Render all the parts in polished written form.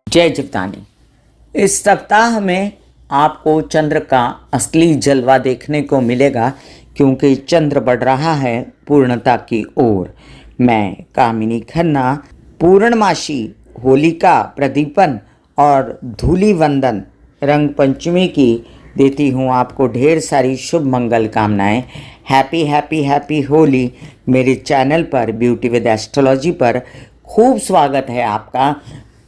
जय जिवदानी। इस सप्ताह में आपको चंद्र का असली जलवा देखने को मिलेगा क्योंकि चंद्र बढ़ रहा है पूर्णता की ओर। मैं कामिनी खन्ना पूर्णमासी, होलिका प्रदीपन और धूली वंदन रंग पंचमी की देती हूँ आपको ढेर सारी शुभ मंगल कामनाएं। Happy happy happy Holi. मेरे चैनल पर ब्यूटी विद एस्ट्रोलॉजी पर खूब स्वागत है आपका।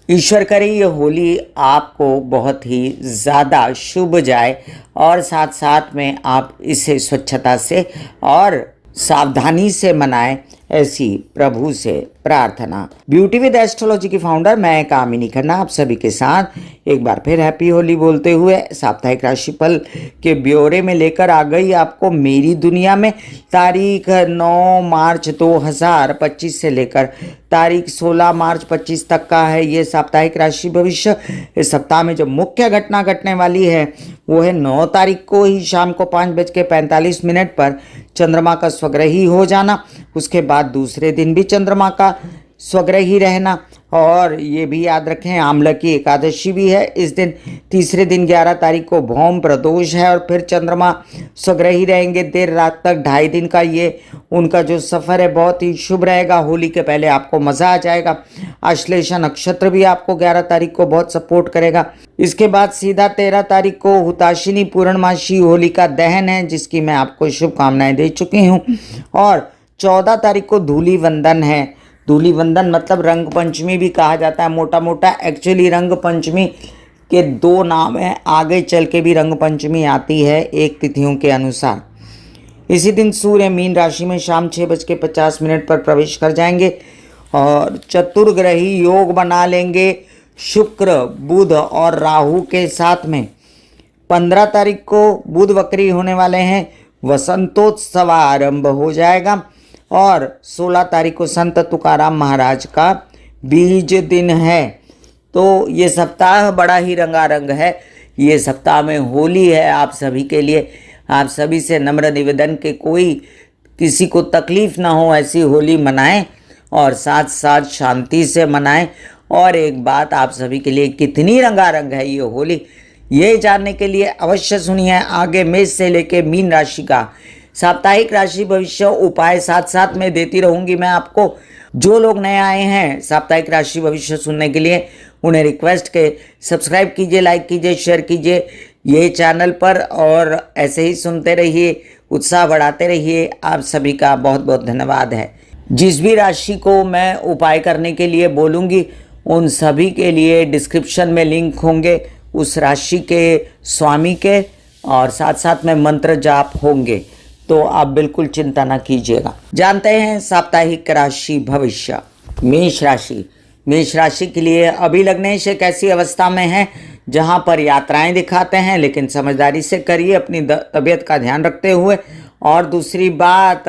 ईश्वर करे ये होली आपको बहुत ही ज़्यादा शुभ जाए और साथ साथ में आप इसे स्वच्छता से और सावधानी से मनाएं, ऐसी प्रभु से प्रार्थना। ब्यूटी विद एस्ट्रोलॉजी की फाउंडर मैं कामिनी खन्ना आप सभी के साथ एक बार फिर हैप्पी होली बोलते हुए साप्ताहिक राशिफल के ब्यौरे में लेकर आ गई आपको मेरी दुनिया में। तारीख 9 मार्च 2025 से लेकर तारीख 16 मार्च 25 तक का है ये साप्ताहिक राशि भविष्य। इस सप्ताह में जो मुख्य घटना घटने वाली है वो है 9 तारीख को ही शाम को 5:45 पर चंद्रमा का स्वग्रही हो जाना। उसके बाद दूसरे दिन भी चंद्रमा का स्वग्रही रहना और ये भी याद रखें आम्ल की एकादशी भी है इस दिन। तीसरे दिन 11 तारीख को भौम प्रदोष है और फिर चंद्रमा स्वग्रही रहेंगे देर रात तक। 2.5 दिन का ये उनका जो सफ़र है बहुत ही शुभ रहेगा। होली के पहले आपको मज़ा आ जाएगा। आश्लेषा नक्षत्र भी आपको 11 तारीख को बहुत सपोर्ट करेगा। इसके बाद सीधा 13 तारीख को हुताशिनी पूर्णमासी होलिका दहन है जिसकी मैं आपको शुभकामनाएं दे चुकी हूँ। और 14 तारीख को धूली वंदन है। धूली वंदन मतलब रंग पंचमी भी कहा जाता है मोटा मोटा। एक्चुअली रंग पंचमी के 2 नाम हैं, आगे चल के भी रंग पंचमी आती है एक तिथियों के अनुसार। इसी दिन सूर्य मीन राशि में शाम 6:50 पर प्रवेश कर जाएंगे और चतुर्ग्रही योग बना लेंगे शुक्र बुध और राहु के साथ में। 15 तारीख को बुध वक्री होने वाले हैं, वसंतोत्सव आरंभ हो जाएगा और 16 तारीख को संत तुकाराम महाराज का बीज दिन है। तो ये सप्ताह बड़ा ही रंगारंग है। ये सप्ताह में होली है आप सभी के लिए। आप सभी से नम्र निवेदन के कोई किसी को तकलीफ ना हो ऐसी होली मनाएं और साथ साथ शांति से मनाएं। और एक बात आप सभी के लिए कितनी रंगारंग है ये होली, ये जानने के लिए अवश्य सुनिए आगे मेष से लेके मीन राशि का साप्ताहिक राशि भविष्य उपाय साथ साथ में देती रहूंगी मैं आपको। जो लोग नए आए हैं साप्ताहिक राशि भविष्य सुनने के लिए उन्हें रिक्वेस्ट के सब्सक्राइब कीजिए, लाइक कीजिए, शेयर कीजिए ये चैनल पर और ऐसे ही सुनते रहिए, उत्साह बढ़ाते रहिए। आप सभी का बहुत बहुत धन्यवाद है। जिस भी राशि को मैं उपाय करने के लिए बोलूँगी उन सभी के लिए डिस्क्रिप्शन में लिंक होंगे उस राशि के स्वामी के और साथ साथ में मंत्र जाप होंगे, तो आप बिल्कुल चिंता ना कीजिएगा। जानते हैं साप्ताहिक राशि भविष्य। मेष राशि। मेष राशि के लिए अभी लग्नेश एक ऐसी अवस्था में है जहां पर यात्राएं दिखाते हैं, लेकिन समझदारी से करिए अपनी तबीयत का ध्यान रखते हुए। और दूसरी बात,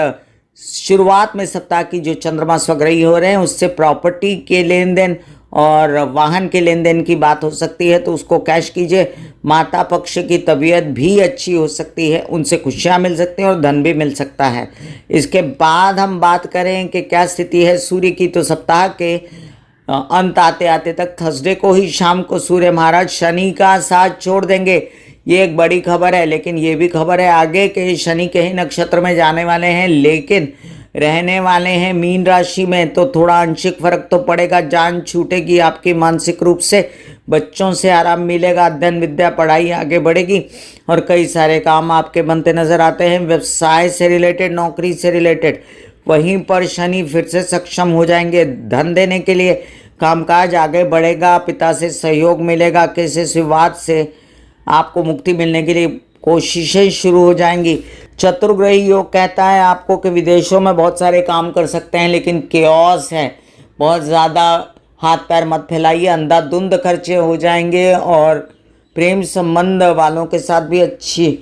शुरुआत में सप्ताह की जो चंद्रमा स्वग्रही हो रहे हैं उससे प्रॉपर्टी के लेन देन और वाहन के लेन देन की बात हो सकती है, तो उसको कैश कीजिए। माता पक्ष की तबीयत भी अच्छी हो सकती है, उनसे खुशियाँ मिल सकती हैं और धन भी मिल सकता है। इसके बाद हम बात करें कि क्या स्थिति है सूर्य की, तो सप्ताह के अंत आते आते तक थर्सडे को ही शाम को सूर्य महाराज शनि का साथ छोड़ देंगे। ये एक बड़ी खबर है, लेकिन ये भी खबर है आगे के शनि के ही नक्षत्र में जाने वाले हैं, लेकिन रहने वाले हैं मीन राशि में, तो थोड़ा आंशिक फर्क तो पड़ेगा। जान छूटेगी आपकी मानसिक रूप से, बच्चों से आराम मिलेगा, अध्ययन विद्या पढ़ाई आगे बढ़ेगी और कई सारे काम आपके बनते नजर आते हैं। व्यवसाय से रिलेटेड, नौकरी से रिलेटेड, वहीं पर शनि फिर से सक्षम हो जाएंगे धन देने के लिए। कामकाज आगे बढ़ेगा, पिता से सहयोग मिलेगा, किसी विवाद से आपको मुक्ति मिलने के लिए कोशिशें शुरू हो जाएंगी। चतुर्ग्रही योग कहता है आपको कि विदेशों में बहुत सारे काम कर सकते हैं, लेकिन केओस है, बहुत ज़्यादा हाथ पैर मत फैलाइए, अंधाधुंध खर्चे हो जाएंगे। और प्रेम संबंध वालों के साथ भी अच्छी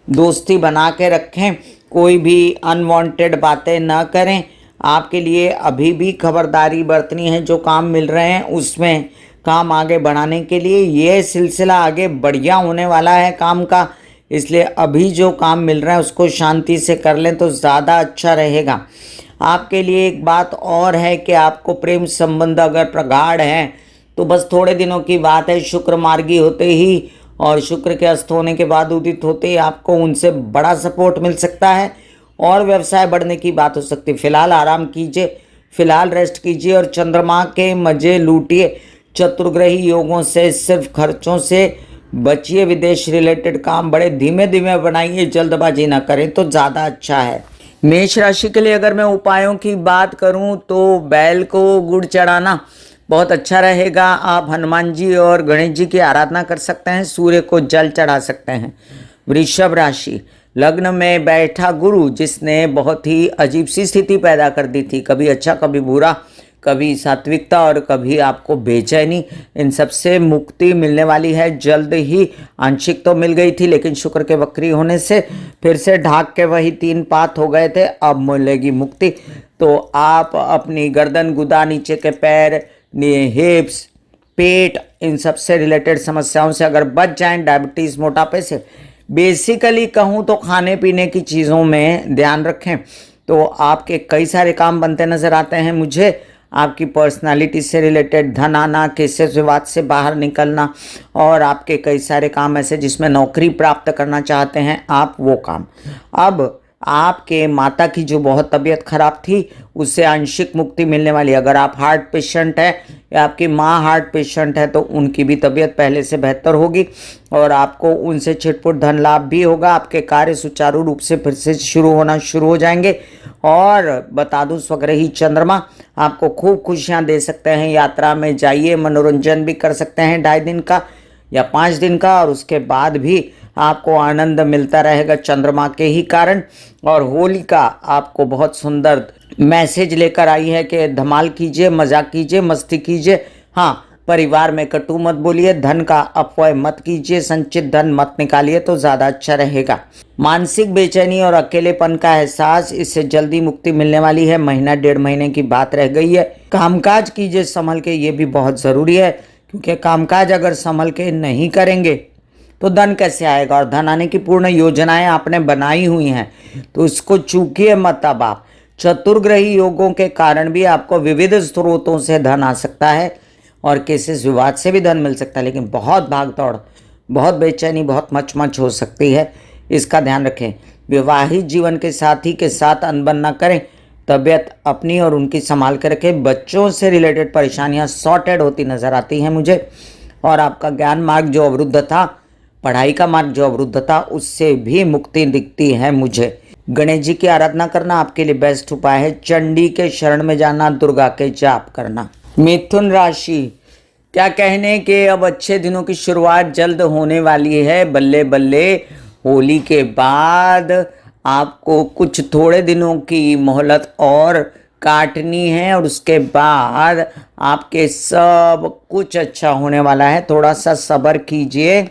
दोस्ती बना के रखें, कोई भी अनवांटेड बातें ना करें। आपके लिए अभी भी खबरदारी बरतनी है। जो काम मिल रहे हैं उसमें काम आगे बढ़ाने के लिए ये सिलसिला आगे बढ़िया होने वाला है काम का, इसलिए अभी जो काम मिल रहा है उसको शांति से कर लें तो ज़्यादा अच्छा रहेगा। आपके लिए एक बात और है कि आपको प्रेम संबंध अगर प्रगाढ़ है तो बस थोड़े दिनों की बात है, शुक्र मार्गी होते ही और शुक्र के अस्त होने के बाद उदित होते ही आपको उनसे बड़ा सपोर्ट मिल सकता है और व्यवसाय बढ़ने की बात हो सकती है। फिलहाल आराम कीजिए, फिलहाल रेस्ट कीजिए और चंद्रमा के मजे लूटिए। चतुर्ग्रही योगों से सिर्फ खर्चों से बचिए। विदेश रिलेटेड काम बड़े धीमे धीमे बनाइए, जल्दबाजी ना करें तो ज़्यादा अच्छा है। मेष राशि के लिए अगर मैं उपायों की बात करूं तो बैल को गुड़ चढ़ाना बहुत अच्छा रहेगा। आप हनुमान जी और गणेश जी की आराधना कर सकते हैं, सूर्य को जल चढ़ा सकते हैं। वृषभ राशि, लग्न में बैठा गुरु जिसने बहुत ही अजीब सी स्थिति पैदा कर दी थी, कभी अच्छा कभी बुरा, कभी सात्विकता और कभी आपको बेचैनी, इन सब से मुक्ति मिलने वाली है जल्द ही। आंशिक तो मिल गई थी लेकिन शुक्र के वक्री होने से फिर से ढाक के वही 3 पात हो गए थे, अब मिलेगी मुक्ति। तो आप अपनी गर्दन, गुदा, नीचे के पैर, हिप्स, पेट, इन सब से रिलेटेड समस्याओं से अगर बच जाएं, डायबिटीज़, मोटापे से, बेसिकली कहूँ तो खाने पीने की चीज़ों में ध्यान रखें तो आपके कई सारे काम बनते नज़र आते हैं मुझे। आपकी पर्सनालिटी से रिलेटेड, धन आना, केसेस विवाद से बाहर निकलना और आपके कई सारे काम ऐसे जिसमें नौकरी प्राप्त करना चाहते हैं आप, वो काम। अब आपके माता की जो बहुत तबीयत खराब थी उससे आंशिक मुक्ति मिलने वाली है। अगर आप हार्ट पेशेंट हैं या आपकी माँ हार्ट पेशेंट है तो उनकी भी तबीयत पहले से बेहतर होगी और आपको उनसे छिटपुट धन लाभ भी होगा। आपके कार्य सुचारू रूप से फिर से शुरू हो जाएंगे। और बता दूं, स्वग्रही चंद्रमा आपको खूब खुशियां दे सकते हैं। यात्रा में जाइए, मनोरंजन भी कर सकते हैं 2.5 दिन का या 5 दिन का, और उसके बाद भी आपको आनंद मिलता रहेगा चंद्रमा के ही कारण। और होलिका आपको बहुत सुंदर मैसेज लेकर आई है कि धमाल कीजिए, मजाक कीजिए, मस्ती कीजिए। हाँ, परिवार में कटु मत बोलिए, धन का अपव्यय मत कीजिए, संचित धन मत निकालिए तो ज़्यादा अच्छा रहेगा। मानसिक बेचैनी और अकेलेपन का एहसास, इससे जल्दी मुक्ति मिलने वाली है। महीना 1.5 महीने की बात रह गई है। कामकाज कीजिए संभल के, ये भी बहुत ज़रूरी है क्योंकि कामकाज अगर संभल के नहीं करेंगे तो धन कैसे आएगा। और धन आने की पूर्ण योजनाएं आपने बनाई हुई हैं तो इसको चूकिए मत। अब आप चतुर्ग्रही योगों के कारण भी आपको विविध स्रोतों से धन आ सकता है और केसेस विवाद से भी धन मिल सकता है, लेकिन बहुत भाग दौड़, बहुत बेचैनी, बहुत मचमच हो सकती है, इसका ध्यान रखें। विवाहित जीवन के साथी के साथ अनबन न करें। तबीयत अपनी और उनकी संभाल कर रखें। बच्चों से रिलेटेड परेशानियां सॉर्टेड होती नज़र आती हैं मुझे। और आपका ज्ञान मार्ग जो अवरुद्ध था, पढ़ाई का मार्ग जो अवरुद्ध था, उससे भी मुक्ति दिखती है मुझे। गणेश जी की आराधना करना आपके लिए बेस्ट उपाय है। चंडी के शरण में जाना, दुर्गा के जाप करना। मिथुन राशि, क्या कहने के अब अच्छे दिनों की शुरुआत जल्द होने वाली है। बल्ले बल्ले, होली के बाद आपको कुछ थोड़े दिनों की मोहलत और काटनी है और उसके बाद आपके सब कुछ अच्छा होने वाला है। थोड़ा सा सब्र कीजिए,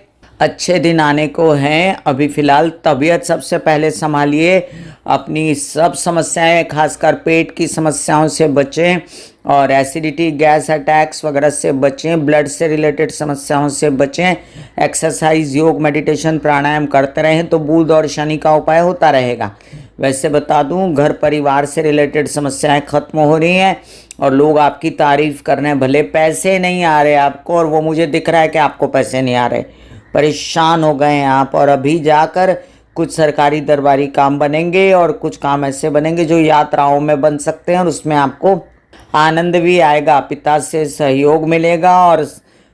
अच्छे दिन आने को हैं। अभी फ़िलहाल तबीयत सबसे पहले संभालिए। अपनी सब समस्याएं, खासकर पेट की समस्याओं से बचें और एसिडिटी, गैस अटैक्स वगैरह से बचें। ब्लड से रिलेटेड समस्याओं से बचें। एक्सरसाइज, योग, मेडिटेशन, प्राणायाम करते रहें तो बुध और शनि का उपाय होता रहेगा। वैसे बता दूं, घर परिवार से रिलेटेड समस्याएं खत्म हो रही हैं और लोग आपकी तारीफ कर रहे हैं। भले पैसे नहीं आ रहे आपको, और वो मुझे दिख रहा है कि आपको पैसे नहीं आ रहे, परेशान हो गए हैं आप, और अभी जाकर कुछ सरकारी दरबारी काम बनेंगे और कुछ काम ऐसे बनेंगे जो यात्राओं में बन सकते हैं और उसमें आपको आनंद भी आएगा। पिता से सहयोग मिलेगा और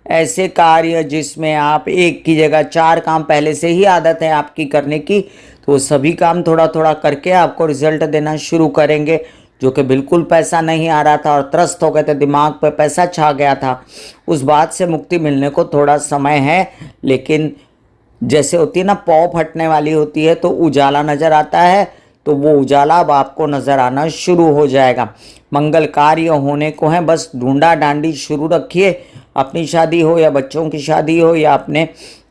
ऐसे कार्य जिसमें आप एक की जगह 4 काम पहले से ही आदत है आपकी करने की, तो सभी काम थोड़ा थोड़ा करके आपको रिजल्ट देना शुरू करेंगे। जो कि बिल्कुल पैसा नहीं आ रहा था और त्रस्त हो गए थे, दिमाग पे पैसा छा गया था, उस बात से मुक्ति मिलने को थोड़ा समय है। लेकिन जैसे होती है ना, पौ फटने वाली होती है तो उजाला नज़र आता है, तो वो उजाला अब आपको नज़र आना शुरू हो जाएगा। मंगल कार्य होने को है, बस ढूंढा डांडी शुरू रखिए। अपनी शादी हो या बच्चों की शादी हो या अपने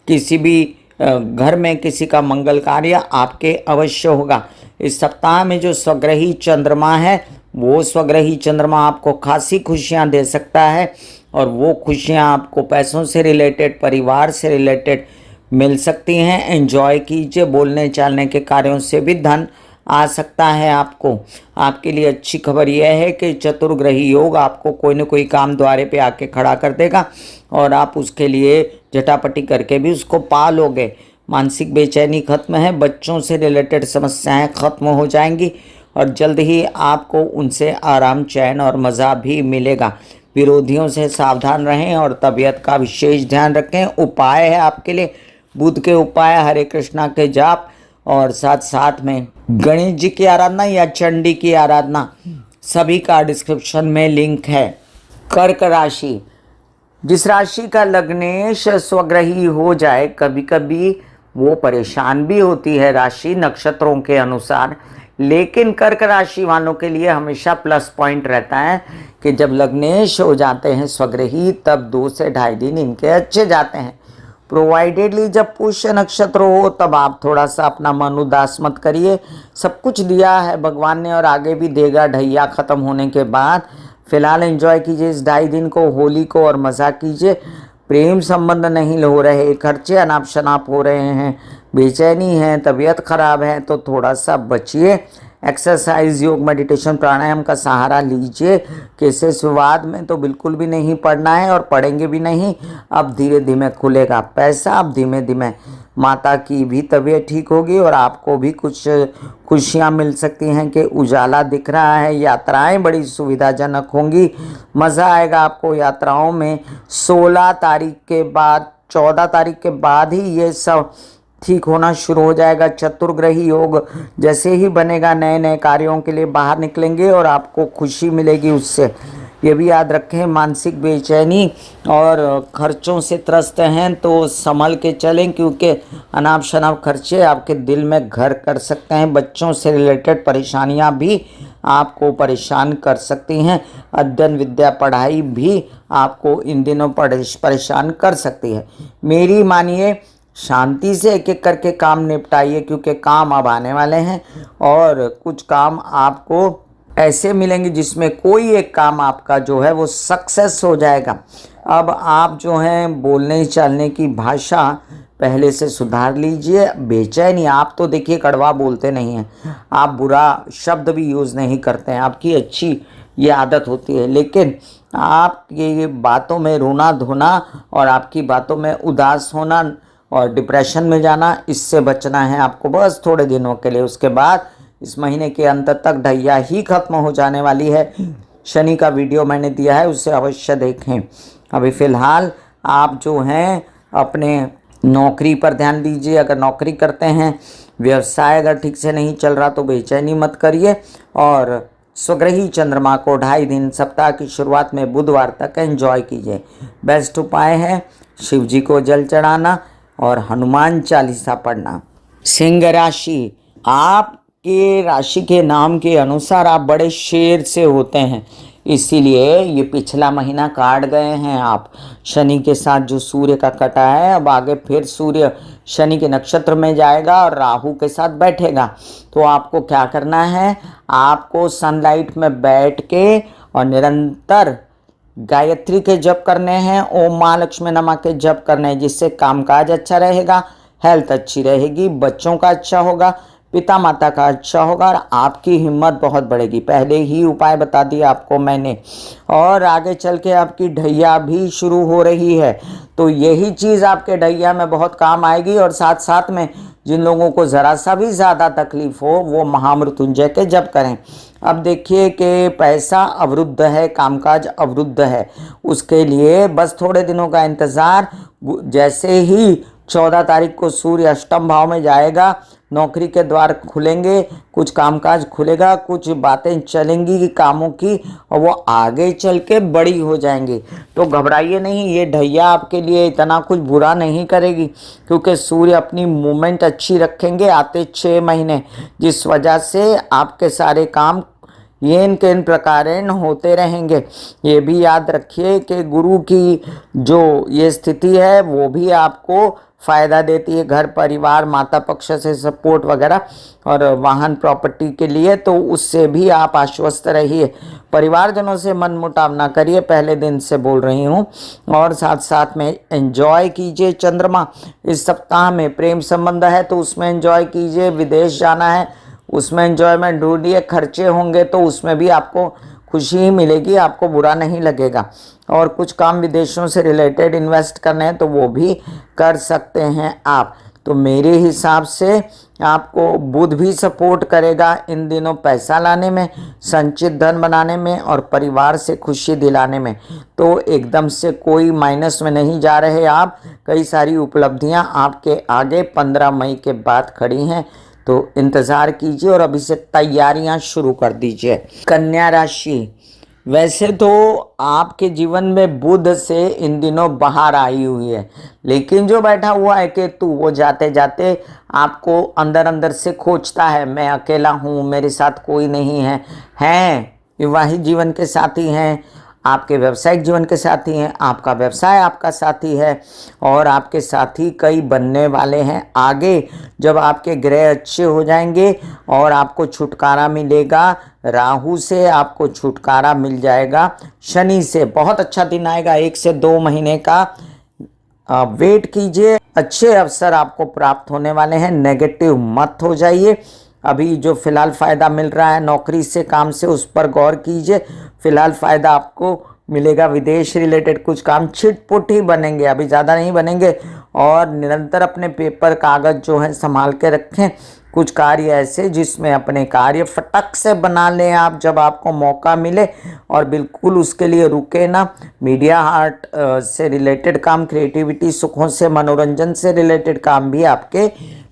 किसी भी घर में किसी का मंगल कार्य आपके अवश्य होगा। इस सप्ताह में जो स्वग्रही चंद्रमा है, वो स्वग्रही चंद्रमा आपको खासी खुशियां दे सकता है और वो खुशियां आपको पैसों से रिलेटेड, परिवार से रिलेटेड मिल सकती हैं। एंजॉय कीजिए। बोलने चालने के कार्यों से भी धन आ सकता है आपको। आपके लिए अच्छी खबर यह है कि चतुर्ग्रही योग आपको कोई न कोई काम द्वारे पे आके खड़ा कर देगा और आप उसके लिए झटापटी करके भी उसको पा लोगे। मानसिक बेचैनी खत्म है, बच्चों से रिलेटेड समस्याएं खत्म हो जाएंगी और जल्द ही आपको उनसे आराम, चैन और मज़ा भी मिलेगा। विरोधियों से सावधान रहें और तबीयत का विशेष ध्यान रखें। उपाय है आपके लिए बुध के उपाय, हरे कृष्णा के जाप और साथ साथ में गणेश जी की आराधना या चंडी की आराधना, सभी का डिस्क्रिप्शन में लिंक है। कर्क राशि, जिस राशि का लग्नेश स्वग्रही हो जाए, कभी कभी वो परेशान भी होती है राशि नक्षत्रों के अनुसार, लेकिन कर्क राशि वालों के लिए हमेशा प्लस पॉइंट रहता है कि जब लग्नेश हो जाते हैं स्वग्रही तब 2 से ढाई दिन इनके अच्छे जाते हैं। प्रोवाइडेडली जब पुष्य नक्षत्र हो तब आप थोड़ा सा अपना मन उदास मत करिए। सब कुछ दिया है भगवान ने और आगे भी देगा ढैया ख़त्म होने के बाद। फिलहाल एंजॉय कीजिए इस 2.5 दिन को, होली को, और मज़ा कीजिए। प्रेम संबंध नहीं हो रहे, खर्चे अनाप शनाप हो रहे हैं, बेचैनी है, तबीयत खराब है तो थोड़ा सा बचिए। एक्सरसाइज, योग, मेडिटेशन, प्राणायाम का सहारा लीजिए। केसेस विवाद में तो बिल्कुल भी नहीं पड़ना है और पढ़ेंगे भी नहीं। अब धीरे धीरे खुलेगा पैसा, अब धीमे धीमे माता की भी तबीयत ठीक होगी और आपको भी कुछ खुशियाँ मिल सकती हैं कि उजाला दिख रहा है। यात्राएं बड़ी सुविधाजनक होंगी, मज़ा आएगा आपको यात्राओं में। 16 तारीख के बाद, 14 तारीख के बाद ही ये सब ठीक होना शुरू हो जाएगा। चतुर्ग्रही योग जैसे ही बनेगा, नए नए कार्यों के लिए बाहर निकलेंगे और आपको खुशी मिलेगी उससे। ये भी याद रखें, मानसिक बेचैनी और खर्चों से त्रस्त हैं तो संभल के चलें, क्योंकि अनाप शनाप खर्चे आपके दिल में घर कर सकते हैं। बच्चों से रिलेटेड परेशानियां भी आपको परेशान कर सकती हैं। अध्ययन, विद्या, पढ़ाई भी आपको इन दिनों परेशान कर सकती है। मेरी मानिए, शांति से एक एक करके काम निपटाइए, क्योंकि काम अब आने वाले हैं और कुछ काम आपको ऐसे मिलेंगे जिसमें कोई एक काम आपका जो है वो सक्सेस हो जाएगा। अब आप जो हैं बोलने चालने की भाषा पहले से सुधार लीजिए। बेचैनी, आप तो देखिए कड़वा बोलते नहीं हैं, आप बुरा शब्द भी यूज़ नहीं करते हैं, आपकी अच्छी ये आदत होती है, लेकिन आप ये बातों में रोना धोना और आपकी बातों में उदास होना और डिप्रेशन में जाना, इससे बचना है आपको बस थोड़े दिनों के लिए। उसके बाद इस महीने के अंत तक ढैया ही खत्म हो जाने वाली है। शनि का वीडियो मैंने दिया है, उससे अवश्य देखें। अभी फ़िलहाल आप जो हैं अपने नौकरी पर ध्यान दीजिए। अगर नौकरी करते हैं, व्यवसाय अगर ठीक से नहीं चल रहा तो बेचैनी मत करिए। और स्वग्रही चंद्रमा को 2.5 दिन सप्ताह की शुरुआत में बुधवार तक एंजॉय कीजिए। बेस्ट उपाय है शिव जी को जल चढ़ाना और हनुमान चालीसा पढ़ना। सिंह राशि, आपके राशि के नाम के अनुसार आप बड़े शेर से होते हैं, इसीलिए ये पिछला महीना काट गए हैं आप। शनि के साथ जो सूर्य का कटा है, अब आगे फिर सूर्य शनि के नक्षत्र में जाएगा और राहु के साथ बैठेगा। तो आपको क्या करना है, आपको सनलाइट में बैठ के और निरंतर गायत्री के जप करने हैं, ओम महालक्ष्मी नमः के जप करने हैं, जिससे कामकाज अच्छा रहेगा, हेल्थ अच्छी रहेगी, बच्चों का अच्छा होगा, पिता माता का अच्छा होगा और आपकी हिम्मत बहुत बढ़ेगी। पहले ही उपाय बता दिया आपको मैंने, और आगे चल के आपकी ढैया भी शुरू हो रही है, तो यही चीज़ आपके ढैया में बहुत काम आएगी। और साथ साथ में जिन लोगों को ज़रा सा भी ज़्यादा तकलीफ हो वो महामृत्युंजय के जप करें। अब देखिए कि पैसा अवरुद्ध है, कामकाज अवरुद्ध है, उसके लिए बस थोड़े दिनों का इंतज़ार। जैसे ही 14 तारीख को सूर्य अष्टम भाव में जाएगा, नौकरी के द्वार खुलेंगे, कुछ कामकाज खुलेगा, कुछ बातें चलेंगी कामों की और वो आगे चल के बड़ी हो जाएंगी। तो घबराइए नहीं, ये ढैया आपके लिए इतना कुछ बुरा नहीं करेगी, क्योंकि सूर्य अपनी मूवमेंट अच्छी रखेंगे आते 6 महीने, जिस वजह से आपके सारे काम येन केन प्रकारेण होते रहेंगे। ये भी याद रखिए कि गुरु की जो ये स्थिति है वो भी आपको फ़ायदा देती है, घर परिवार माता पक्ष से सपोर्ट वगैरह, और वाहन प्रॉपर्टी के लिए, तो उससे भी आप आश्वस्त रहिए। परिवारजनों से मन मुटाव ना करिए, पहले दिन से बोल रही हूँ। और साथ साथ में एंजॉय कीजिए चंद्रमा इस सप्ताह में। प्रेम संबंध है तो उसमें एंजॉय कीजिए, विदेश जाना है उसमें एंजॉयमेंट ढूंढिए, खर्चे होंगे तो उसमें भी आपको खुशी ही मिलेगी, आपको बुरा नहीं लगेगा। और कुछ काम विदेशों से रिलेटेड इन्वेस्ट करने हैं तो वो भी कर सकते हैं आप। तो मेरे हिसाब से आपको बुध भी सपोर्ट करेगा इन दिनों पैसा लाने में, संचित धन बनाने में और परिवार से खुशी दिलाने में। तो एकदम से कोई माइनस में नहीं जा रहे आप। कई सारी उपलब्धियां आपके आगे 15 मई के बाद खड़ी हैं, तो इंतज़ार कीजिए और अभी से तैयारियां शुरू कर दीजिए। कन्या राशि, वैसे तो आपके जीवन में बुध से इन दिनों बाहर आई हुई है, लेकिन जो बैठा हुआ है केतु वो जाते जाते आपको अंदर अंदर से खोजता है। मैं अकेला हूँ, मेरे साथ कोई नहीं है। हैं विवाहित जीवन के साथी हैं, आपके व्यवसायिक जीवन के साथी हैं, आपका व्यवसाय आपका साथी है और आपके साथी कई बनने वाले हैं आगे, जब आपके ग्रह अच्छे हो जाएंगे और आपको छुटकारा मिलेगा। राहु से आपको छुटकारा मिल जाएगा, शनि से बहुत अच्छा दिन आएगा, 1 से 2 महीने का वेट कीजिए। अच्छे अवसर आपको प्राप्त होने वाले हैं, नेगेटिव मत हो जाइए। अभी जो फिलहाल फ़ायदा मिल रहा है नौकरी से, काम से, उस पर गौर कीजिए। फिलहाल फ़ायदा आपको मिलेगा। विदेश रिलेटेड कुछ काम छिटपुट ही बनेंगे, अभी ज़्यादा नहीं बनेंगे। और निरंतर अपने पेपर कागज़ जो है संभाल के रखें। कुछ कार्य ऐसे जिसमें अपने कार्य फटक से बना लें आप जब आपको मौका मिले, और बिल्कुल उसके लिए रुके ना। मीडिया आर्ट से रिलेटेड काम, क्रिएटिविटी, सुखों से, मनोरंजन से रिलेटेड काम भी आपके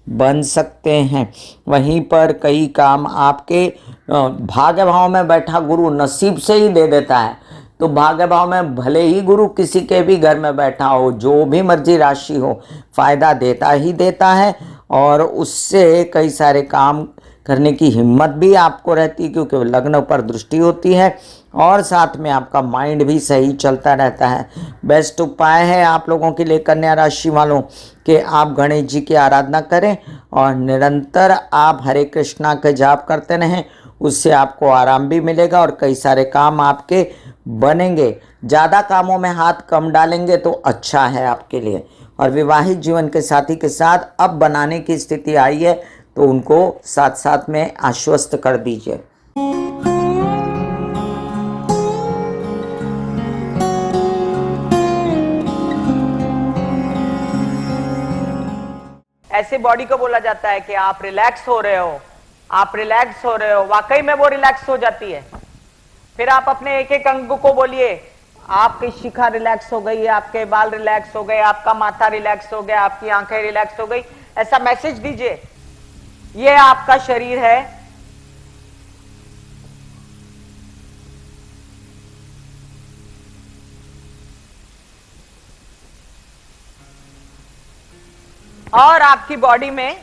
बन सकते हैं। वहीं पर कई काम आपके भाग्य भाव में बैठा गुरु नसीब से ही दे देता है। तो भाग्य भाव में भले ही गुरु किसी के भी घर में बैठा हो, जो भी मर्जी राशि हो, फायदा देता ही देता है। और उससे कई सारे काम करने की हिम्मत भी आपको रहती है, क्योंकि लग्न पर दृष्टि होती है और साथ में आपका माइंड भी सही चलता रहता है। बेस्ट उपाय है आप लोगों के लिए कन्या राशि वालों कि आप गणेश जी की आराधना करें और निरंतर आप हरे कृष्णा के जाप करते रहें। उससे आपको आराम भी मिलेगा और कई सारे काम आपके बनेंगे। ज़्यादा कामों में हाथ कम डालेंगे तो अच्छा है आपके लिए। और विवाहित जीवन के साथी के साथ अब बनाने की स्थिति आई है, तो उनको साथ साथ में आश्वस्त कर दीजिए। ऐसे बॉडी को बोला जाता है कि आप रिलैक्स हो रहे हो, आप रिलैक्स हो रहे हो। वाकई में वो रिलैक्स हो जाती है। फिर आप अपने एक एक अंग को बोलिए, आपकी शिखा रिलैक्स हो गई, आपके बाल रिलैक्स हो गए, आपका माथा रिलैक्स हो गया, आपकी आंखें रिलैक्स हो गई। ऐसा मैसेज दीजिए, ये आपका शरीर है। और आपकी बॉडी में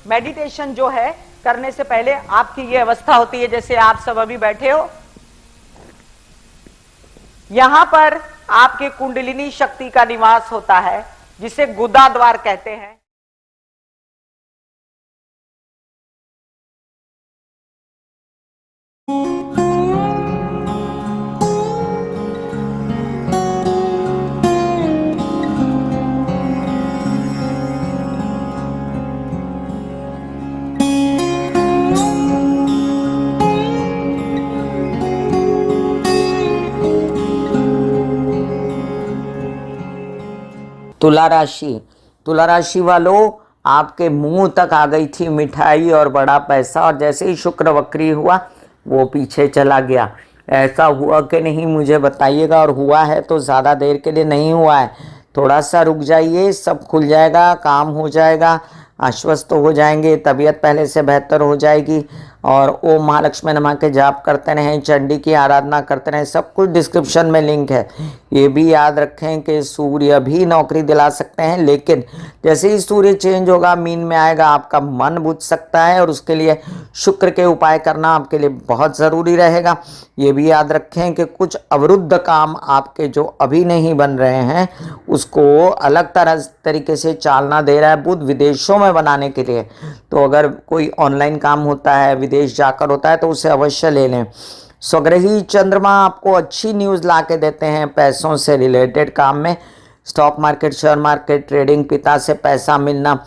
मेडिटेशन जो है करने से पहले आपकी ये अवस्था होती है, जैसे आप सब अभी बैठे हो, यहां पर आपके कुंडलिनी शक्ति का निवास होता है, जिसे गुदा द्वार कहते हैं। तुला राशि, तुला राशि वालों, आपके मुंह तक आ गई थी मिठाई और बड़ा पैसा, और जैसे ही शुक्र वक्री हुआ वो पीछे चला गया। ऐसा हुआ कि नहीं मुझे बताइएगा, और हुआ है तो ज़्यादा देर के लिए नहीं हुआ है। थोड़ा सा रुक जाइए, सब खुल जाएगा, काम हो जाएगा, आश्वस्त हो जाएंगे, तबीयत पहले से बेहतर हो जाएगी। और ओम महालक्ष्मी नमः के जाप करते रहें, चंडी की आराधना करते रहें, सब कुछ डिस्क्रिप्शन में लिंक है। ये भी याद रखें कि सूर्य भी नौकरी दिला सकते हैं, लेकिन जैसे ही सूर्य चेंज होगा, मीन में आएगा, आपका मन बुझ सकता है, और उसके लिए शुक्र के उपाय करना आपके लिए बहुत ज़रूरी रहेगा। ये भी याद रखें कि कुछ अवरुद्ध काम आपके जो अभी नहीं बन रहे हैं, उसको अलग तरीके से चालना दे रहा है बुध विदेशों में बनाने के लिए। तो अगर कोई ऑनलाइन काम होता है, विदेश जाकर होता है, तो उसे अवश्य ले लें। स्वग्रही चंद्रमा आपको अच्छी न्यूज़ ला के देते हैं पैसों से रिलेटेड काम में। Stock market, share market, trading, पिता से पैसा मिलना,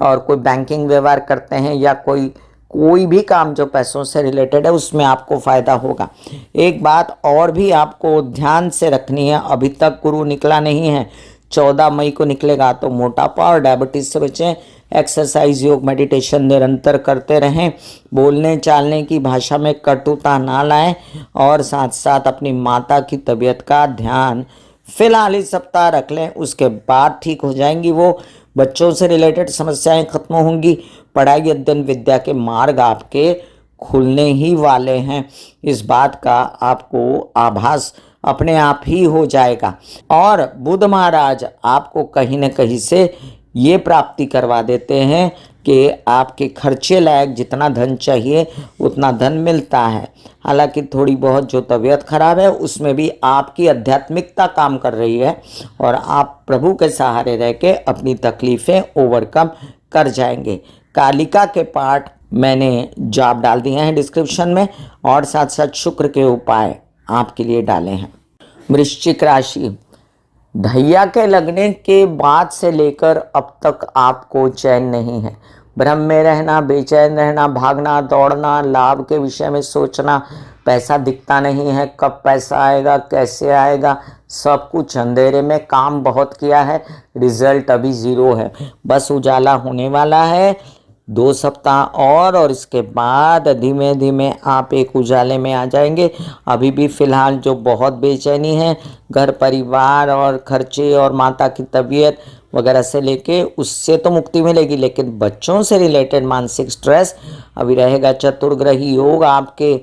और कोई बैंकिंग व्यवहार करते हैं या कोई कोई भी काम जो पैसों से रिलेटेड है उसमें आपको फायदा होगा। एक बात और भी आपको ध्यान से रखनी है, अभी तक गुरु निकला नहीं है, 14 मई को निकलेगा। तो मोटापा और डायबिटीज से बचें, एक्सरसाइज, योग, मेडिटेशन निरंतर करते रहें, बोलने चालने की भाषा में कटुता ना लाएं और साथ साथ अपनी माता की तबीयत का ध्यान फिलहाल इस सप्ताह रख लें, उसके बाद ठीक हो जाएंगी वो। बच्चों से रिलेटेड समस्याएं खत्म होंगी, पढ़ाई, अध्ययन, विद्या के मार्ग आपके खुलने ही वाले हैं। इस बात का आपको आभास अपने आप ही हो जाएगा। और बुध महाराज आपको कहीं न कहीं से ये प्राप्ति करवा देते हैं कि आपके खर्चे लायक जितना धन चाहिए उतना धन मिलता है। हालांकि थोड़ी बहुत जो तबीयत खराब है उसमें भी आपकी आध्यात्मिकता काम कर रही है और आप प्रभु के सहारे रह के अपनी तकलीफ़ें ओवरकम कर जाएंगे। कालिका के पाठ मैंने जाप डाल दिए हैं डिस्क्रिप्शन में और साथ साथ शुक्र के उपाय आपके लिए डाले हैं। वृश्चिक राशि, ढैया के लगने के बाद से लेकर अब तक आपको चैन नहीं है। भ्रम में रहना, बेचैन रहना, भागना दौड़ना, लाभ के विषय में सोचना, पैसा दिखता नहीं है, कब पैसा आएगा, कैसे आएगा, सब कुछ अंधेरे में। काम बहुत किया है, रिजल्ट अभी ज़ीरो है। बस उजाला होने वाला है 2 सप्ताह और इसके बाद धीमे धीमे आप एक उजाले में आ जाएंगे। अभी भी फ़िलहाल जो बहुत बेचैनी है घर परिवार और खर्चे और माता की तबीयत वगैरह से लेके, उससे तो मुक्ति मिलेगी, लेकिन बच्चों से रिलेटेड मानसिक स्ट्रेस अभी रहेगा। चतुर्ग्रही योग आपके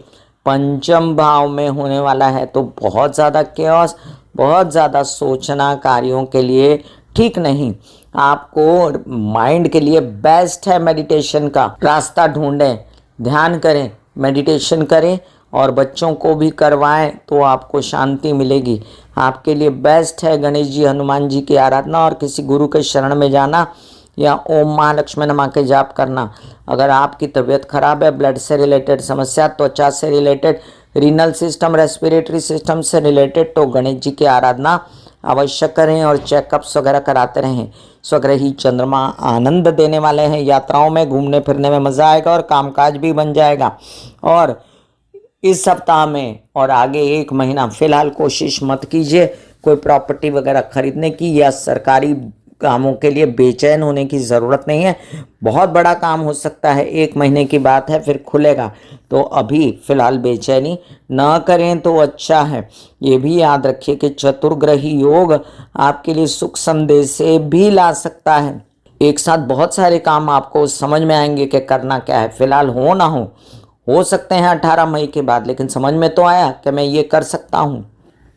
पंचम भाव में होने वाला है, तो बहुत ज़्यादा केओस, बहुत ज़्यादा सोचना कार्यों के लिए ठीक नहीं। आपको माइंड के लिए बेस्ट है मेडिटेशन का रास्ता ढूंढें, ध्यान करें, मेडिटेशन करें और बच्चों को भी करवाएं तो आपको शांति मिलेगी। आपके लिए बेस्ट है गणेश जी, हनुमान जी की आराधना और किसी गुरु के शरण में जाना या ओम महालक्ष्मी नमः के जाप करना। अगर आपकी तबीयत खराब है, ब्लड से रिलेटेड समस्या, त्वचा से related, renal system, respiratory system से रिलेटेड, तो गणेश जी की आराधना अवश्य करें और चेकअप्स वगैरह कराते रहें। स्वग्रही चंद्रमा आनंद देने वाले हैं, यात्राओं में घूमने फिरने में मज़ा आएगा और कामकाज भी बन जाएगा। और इस सप्ताह में और आगे 1 महीना फ़िलहाल कोशिश मत कीजिए कोई प्रॉपर्टी वगैरह खरीदने की या सरकारी कामों के लिए बेचैन होने की ज़रूरत नहीं है। बहुत बड़ा काम हो सकता है, 1 महीने की बात है, फिर खुलेगा। तो अभी फ़िलहाल बेचैनी ना करें तो अच्छा है। ये भी याद रखिए कि चतुर्ग्रही योग आपके लिए सुख संदेश भी ला सकता है। एक साथ बहुत सारे काम आपको समझ में आएंगे कि करना क्या है। फ़िलहाल हो ना हो सकते हैं 18 मई के बाद, लेकिन समझ में तो आया कि मैं ये कर सकता हूँ।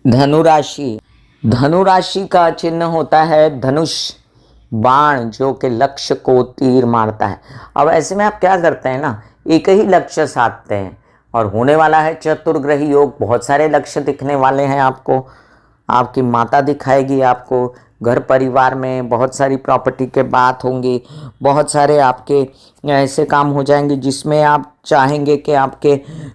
धनुराशि, धनुराशि का चिन्ह होता है धनुष, बाण जो कि लक्ष्य को तीर मारता है। अब ऐसे में आप क्या करते हैं ना, एक ही लक्ष्य साधते हैं और होने वाला है चतुर्ग्रही योग। बहुत सारे लक्ष्य दिखने वाले हैं आपको, आपकी माता दिखाएगी आपको, घर परिवार में बहुत सारी प्रॉपर्टी के बात होंगी, बहुत सारे आपके ऐसे काम हो जाएंगे जिसमें आप चाहेंगे कि आपके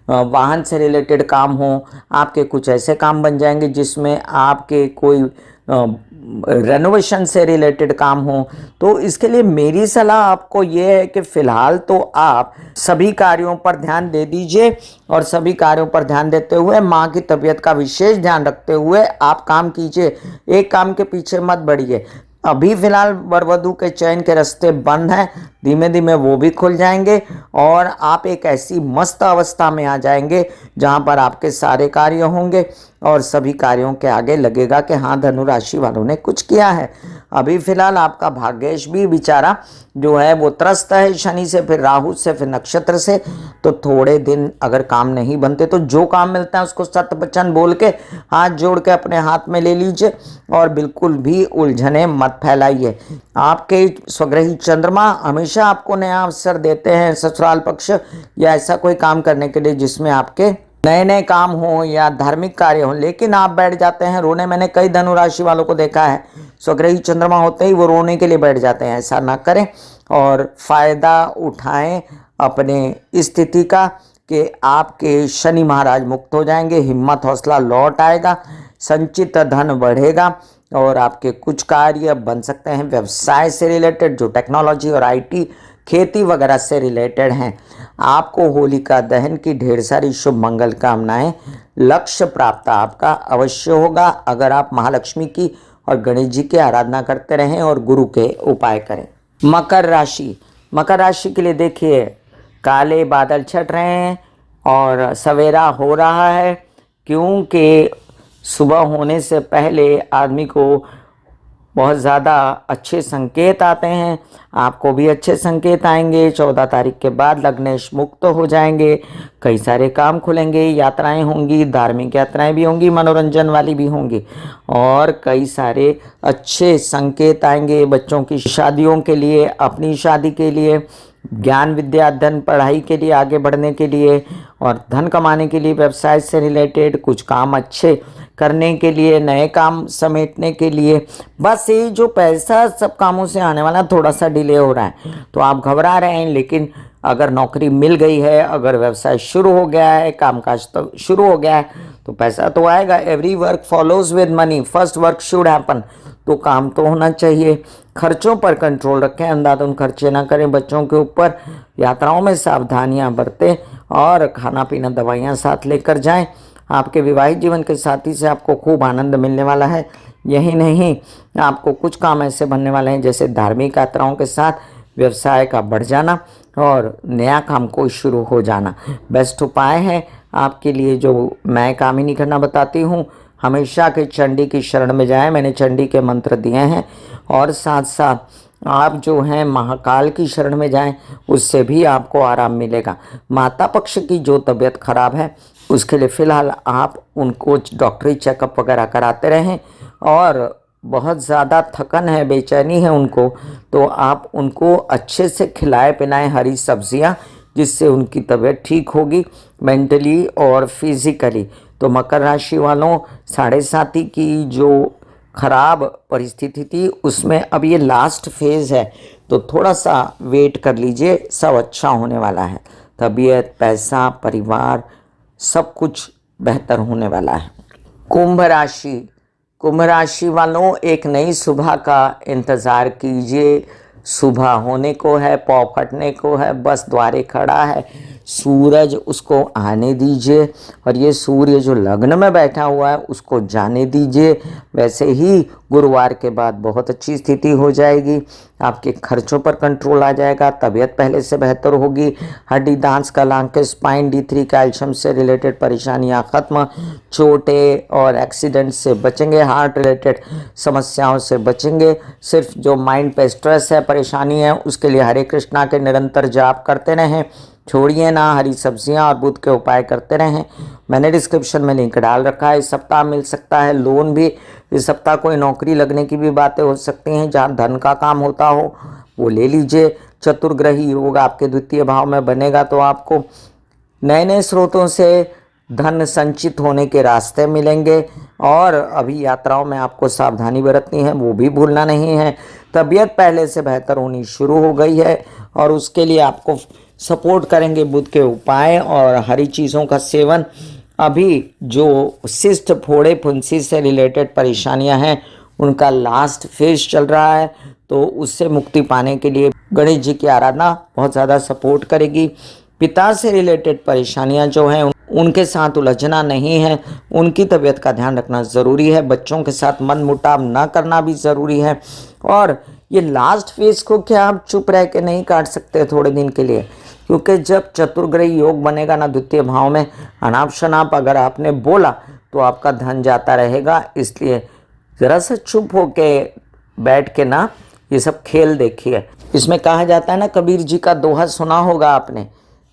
वाहन से रिलेटेड काम हो, आपके कुछ ऐसे काम बन जाएंगे जिसमें आपके कोई रेनोवेशन से रिलेटेड काम हो। तो इसके लिए मेरी सलाह आपको ये है कि फ़िलहाल तो आप सभी कार्यों पर ध्यान दे दीजिए और सभी कार्यों पर ध्यान देते हुए माँ की तबीयत का विशेष ध्यान रखते हुए आप काम कीजिए। एक काम के पीछे मत बढ़िए। अभी फ़िलहाल वर वधू के चयन के रास्ते बंद हैं, धीमे धीमे वो भी खुल जाएंगे और आप एक ऐसी मस्त अवस्था में आ जाएंगे जहां पर आपके सारे कार्य होंगे और सभी कार्यों के आगे लगेगा कि हाँ धनुराशि वालों ने कुछ किया है। अभी फ़िलहाल आपका भाग्येश भी बेचारा जो है वो त्रस्त है शनि से, फिर राहु से, फिर नक्षत्र से। तो थोड़े दिन अगर काम नहीं बनते तो जो काम मिलता है उसको सत्य वचन बोल के हाथ जोड़ के अपने हाथ में ले लीजिए और बिल्कुल भी उलझने मत फैलाइए। आपके स्वग्रही चंद्रमा हमेशा आपको नया अवसर देते हैं, ससुराल पक्ष या ऐसा कोई काम करने के लिए जिसमें आपके नए नए काम हो या धार्मिक कार्य हो, लेकिन आप बैठ जाते हैं रोने। मैंने कई धनुराशि वालों को देखा है, स्वग्रही चंद्रमा होते ही वो रोने के लिए बैठ जाते हैं। ऐसा ना करें और फ़ायदा उठाएं अपने स्थिति का कि आपके शनि महाराज मुक्त हो जाएंगे, हिम्मत हौसला लौट आएगा, संचित धन बढ़ेगा और आपके कुछ कार्य बन सकते हैं व्यवसाय से रिलेटेड जो टेक्नोलॉजी और IT खेती वगैरह से रिलेटेड हैं। आपको होलिका दहन की ढेर सारी शुभ मंगल कामनाएं। लक्ष्य प्राप्त आपका अवश्य होगा अगर आप महालक्ष्मी की और गणेश जी की आराधना करते रहें और गुरु के उपाय करें। मकर राशि, मकर राशि के लिए देखिए काले बादल छट रहे हैं और सवेरा हो रहा है, क्योंकि सुबह होने से पहले आदमी को बहुत ज़्यादा अच्छे संकेत आते हैं। आपको भी अच्छे संकेत आएंगे। 14 तारीख के बाद लग्नेश मुक्त हो जाएंगे, कई सारे काम खुलेंगे, यात्राएं होंगी, धार्मिक यात्राएं भी होंगी, मनोरंजन वाली भी होंगी और कई सारे अच्छे संकेत आएंगे बच्चों की शादियों के लिए, अपनी शादी के लिए, ज्ञान विद्या अध्ययन पढ़ाई के लिए, आगे बढ़ने के लिए और धन कमाने के लिए, व्यवसाय से रिलेटेड कुछ काम अच्छे करने के लिए, नए काम समेटने के लिए। बस ये जो पैसा सब कामों से आने वाला थोड़ा सा डिले हो रहा है तो आप घबरा रहे हैं, लेकिन अगर नौकरी मिल गई है, अगर व्यवसाय शुरू हो गया है, कामकाज तो शुरू हो गया है तो पैसा तो आएगा। Every work follows with money, first work should happen. तो काम तो होना चाहिए। खर्चों पर कंट्रोल रखें, अंधाधुन खर्चे ना करें बच्चों के ऊपर। यात्राओं में सावधानियां बरतें और खाना पीना दवाइयां साथ लेकर जाएं। आपके विवाहित जीवन के साथी से आपको खूब आनंद मिलने वाला है। यही नहीं, आपको कुछ काम ऐसे बनने वाले हैं जैसे धार्मिक यात्राओं के साथ व्यवसाय का बढ़ जाना और नया काम कोई शुरू हो जाना। बेस्ट उपाय है आपके लिए जो मैं कामिनी करना बताती हूँ, हमेशा के चंडी की शरण में जाएं। मैंने चंडी के मंत्र दिए हैं और साथ साथ आप जो हैं महाकाल की शरण में जाएं, उससे भी आपको आराम मिलेगा। माता पक्ष की जो तबीयत खराब है उसके लिए फ़िलहाल आप उनको डॉक्टरी चेकअप वगैरह कराते रहें और बहुत ज़्यादा थकन है, बेचैनी है उनको, तो आप उनको अच्छे से खिलाए पिलाएं हरी सब्जियां, जिससे उनकी तबीयत ठीक होगी मेंटली और फिज़िकली। तो मकर राशि वालों, 7.5 की जो खराब परिस्थिति थी उसमें अब ये लास्ट फेज़ है, तो थोड़ा सा वेट कर लीजिए, सब अच्छा होने वाला है। तबीयत, पैसा, परिवार सब कुछ बेहतर होने वाला है। कुंभ राशि, कुंभ राशि वालों एक नई सुबह का इंतज़ार कीजिए। सुबह होने को है, पौ फटने को है, बस द्वारे खड़ा है। सूरज उसको आने दीजिए और ये सूर्य जो लग्न में बैठा हुआ है उसको जाने दीजिए। वैसे ही गुरुवार के बाद बहुत अच्छी स्थिति हो जाएगी। आपके खर्चों पर कंट्रोल आ जाएगा, तबीयत पहले से बेहतर होगी। हड्डी, दांत, कलांक, स्पाइन, D3 कैल्शियम से रिलेटेड परेशानियां खत्म। चोटें और एक्सीडेंट से बचेंगे, हार्ट रिलेटेड समस्याओं से बचेंगे। सिर्फ जो माइंड पे स्ट्रेस है, परेशानी है, उसके लिए हरे कृष्णा के निरंतर जाप करते रहें, छोड़िए ना, हरी सब्जियां और बुध के उपाय करते रहें। मैंने डिस्क्रिप्शन में लिंक डाल रखा है। इस सप्ताह मिल सकता है लोन भी। इस सप्ताह कोई नौकरी लगने की भी बातें हो सकती हैं, जहाँ धन का काम होता हो वो ले लीजिए। चतुर्ग्रही योग आपके द्वितीय भाव में बनेगा तो आपको नए नए स्रोतों से धन संचित होने के रास्ते मिलेंगे और अभी यात्राओं में आपको सावधानी बरतनी है, वो भी भूलना नहीं है। तबीयत पहले से बेहतर होनी शुरू हो गई है और उसके लिए आपको सपोर्ट करेंगे बुध के उपाय और हरी चीज़ों का सेवन। अभी जो सिस्ट, फोड़े, फुंसी से रिलेटेड परेशानियां हैं उनका लास्ट फेज चल रहा है, तो उससे मुक्ति पाने के लिए गणेश जी की आराधना बहुत ज़्यादा सपोर्ट करेगी। पिता से रिलेटेड परेशानियां जो हैं उनके साथ उलझना नहीं है, उनकी तबीयत का ध्यान रखना ज़रूरी है। बच्चों के साथ मन मुटाव ना करना भी ज़रूरी है। और ये लास्ट फेज को क्या आप चुप रह के नहीं काट सकते थोड़े दिन के लिए, क्योंकि जब चतुर्ग्रही योग बनेगा ना द्वितीय भाव में, अनाप शनाप अगर आपने बोला तो आपका धन जाता रहेगा। इसलिए ज़रा सा चुप होके बैठ के ना ये सब खेल देखिए। इसमें कहा जाता है ना, कबीर जी का दोहा सुना होगा आपने,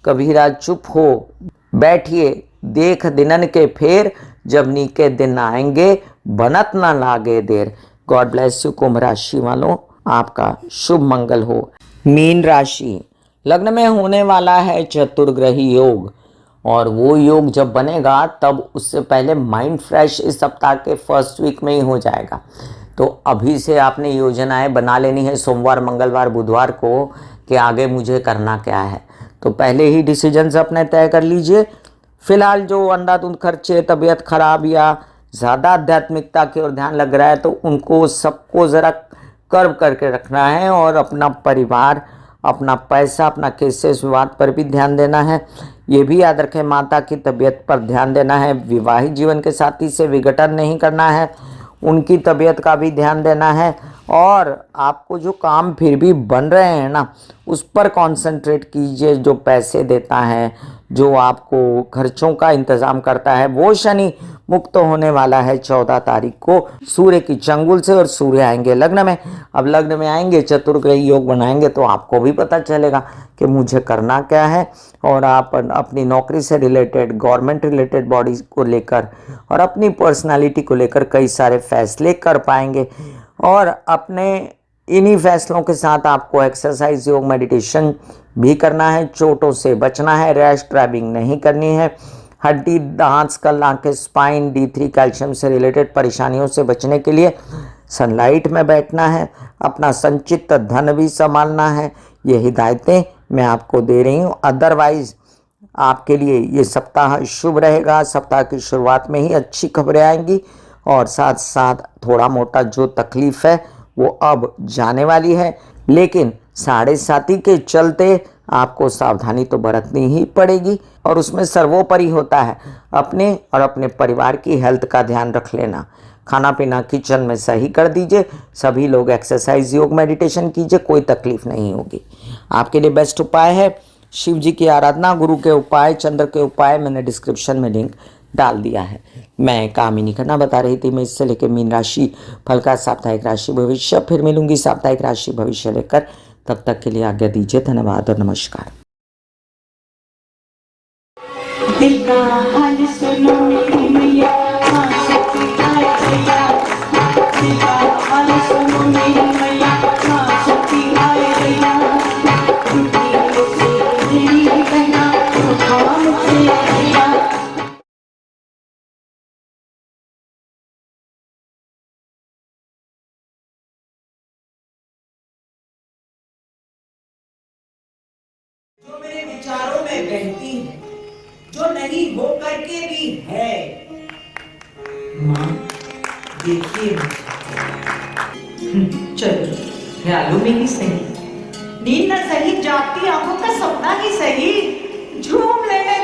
कबीरा चुप हो बैठिए देख दिनन के फेर, जब नीके दिन आएंगे बनत ना लागे देर। गॉड ब्लेस यू कुंभ राशि वालों, आपका शुभ मंगल हो। मीन राशि, लग्न में होने वाला है चतुर्ग्रही योग और वो योग जब बनेगा तब उससे पहले माइंड फ्रेश इस सप्ताह के फर्स्ट वीक में ही हो जाएगा। तो अभी से आपने योजनाएं बना लेनी है सोमवार, मंगलवार, बुधवार को कि आगे मुझे करना क्या है। तो पहले ही डिसीजंस अपने तय कर लीजिए। फिलहाल जो अंधाधुंध खर्चे, तबीयत खराब या ज़्यादा आध्यात्मिकता की ओर ध्यान लग रहा है तो उनको सबको ज़रा कर्व करके रखना है और अपना परिवार अपना पैसा, अपना केसेस विवाद पर भी ध्यान देना है। ये भी याद रखें, माता की तबीयत पर ध्यान देना है। विवाहित जीवन के साथी से विघटन नहीं करना है, उनकी तबीयत का भी ध्यान देना है। और आपको जो काम फिर भी बन रहे हैं ना, उस पर कंसंट्रेट कीजिए। जो पैसे देता है, जो आपको खर्चों का इंतज़ाम करता है, वो शनि मुक्त होने वाला है 14 तारीख को सूर्य की चंगुल से। और सूर्य आएंगे लग्न में। अब लग्न में आएंगे, चतुर्ग्रही योग बनाएंगे, तो आपको भी पता चलेगा कि मुझे करना क्या है। और आप अपनी नौकरी से रिलेटेड, गवर्नमेंट रिलेटेड बॉडीज को लेकर और अपनी पर्सनालिटी को लेकर कई सारे फैसले कर पाएंगे। और अपने इन्हीं फैसलों के साथ आपको एक्सरसाइज, योग, मेडिटेशन भी करना है। चोटों से बचना है, रैश ड्राइविंग नहीं करनी है। हड्डी, दांत, स्कल, आंखें, स्पाइन, D3 कैल्शियम से रिलेटेड परेशानियों से बचने के लिए सनलाइट में बैठना है। अपना संचित धन भी संभालना है। ये हिदायतें मैं आपको दे रही हूँ। अदरवाइज आपके लिए ये सप्ताह शुभ रहेगा। सप्ताह की शुरुआत में ही अच्छी खबरें आएंगी और साथ साथ थोड़ा मोटा जो तकलीफ है वो अब जाने वाली है। लेकिन 7.5 के चलते आपको सावधानी तो बरतनी ही पड़ेगी। और उसमें सर्वोपरि होता है अपने और अपने परिवार की हेल्थ का ध्यान रख लेना। खाना पीना किचन में सही कर दीजिए। सभी लोग एक्सरसाइज, योग, मेडिटेशन कीजिए, कोई तकलीफ नहीं होगी। आपके लिए बेस्ट उपाय है शिव जी की आराधना। गुरु के उपाय, चंद्र के उपाय मैंने डिस्क्रिप्शन में लिंक डाल दिया है। मैं कामिनी खन्ना बता रही थी। मैं इससे लेकर मीन राशि फल का साप्ताहिक राशि भविष्य फिर मिलूंगी साप्ताहिक राशि भविष्य लेकर। तब तक के लिए आज्ञा दीजिए। धन्यवाद और नमस्कार। दिल का हाल सुनो मेरी मैया, हाँ सच्ची आए भैया। दिल का हाल सुनो मेरी मैया, हाँ सच्ची आए भैया। टूटी से मेरी बहना, तो काम से भैया। जो मेरे विचारों में बहती है, जो नहीं हो करके भी है। माँ देखिए चलो ख्यालों में ही सही, नींद न सही, जागती आंखों का सपना ही सही, झूम लेने